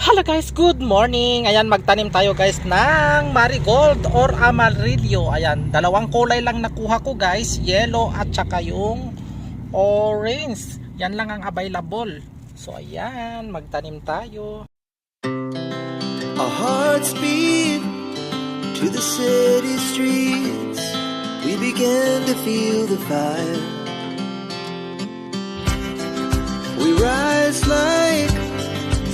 Hello guys, good morning. Ayan, magtanim tayo guys ng marigold or amarillo. Ayan, dalawang kulay lang nakuha ko guys, yellow at saka yung orange. Yan lang ang available. So ayan, magtanim tayo. Our hearts beat to the city streets. We began to feel the fire. We rise like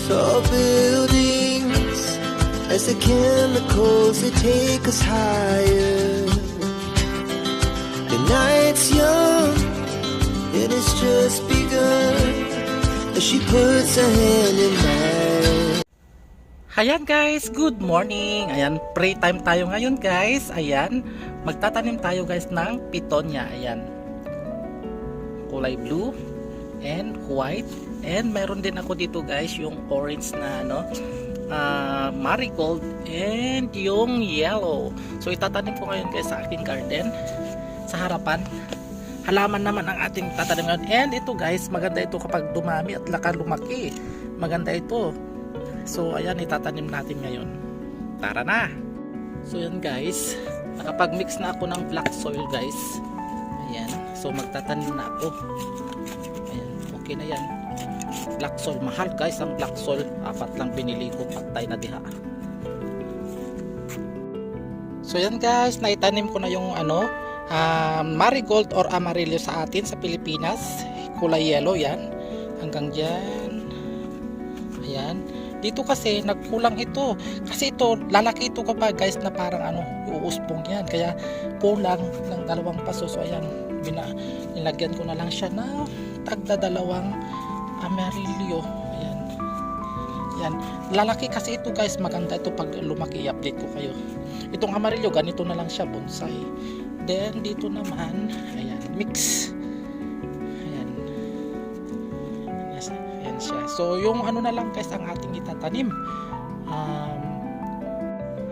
tall buildings as the chemicals they take us higher. The night's young and it's just begun as she puts her hand in mine. Ayan guys, good morning. Ayan, pray time tayo ngayon guys. Ayan, magtatanim tayo guys ng pitonia. Ayan, kulay blue and white. And meron din ako dito guys yung orange na marigold and yung yellow. So itatanim ko ngayon guys sa aking garden. Sa harapan, halaman naman ang ating tatanim ngayon. And ito guys, maganda ito kapag dumami at lumaki. Maganda ito. So ayan, itatanim natin ngayon. Tara na! So yan guys, nakapag-mix na ako ng black soil guys. Ayan, so magtatanim na ako. Ayan, okay na yan. Black soil, mahal guys ang black soil. 4 lang binili ko, patay na diha. So yan guys, naitanim ko na yung marigold or amarillo sa atin sa Pilipinas. Kulay yellow yan. Hanggang dyan. Ayan. Dito kasi nagkulang ito. Kasi ito, lalaki ito kapag guys na parang uusbong yan. Kaya kulang ng 2 paso. So ayan, nilagyan ko na lang siya na tagda 2 amarillo. Ayan. Ayan. Lalaki kasi ito guys, maganda ito pag lumaki. I-update ko kayo. Itong amarillo, ganito na lang siya, bonsai. Then dito naman, ayan, mix. Ayan. Yes, ayan siya. So yung na lang guys ang ating itatanim.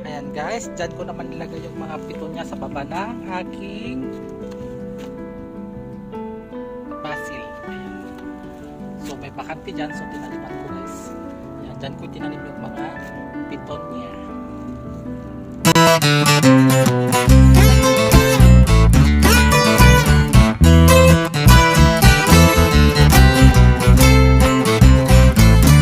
Ayan guys, dyan ko naman nilagay yung mga pitonya sa baba ng aking basil. Ayan. So may bakante dyan, so tinaniman ko guys. Ayan, dyan ko tinanim yung mga pitonya.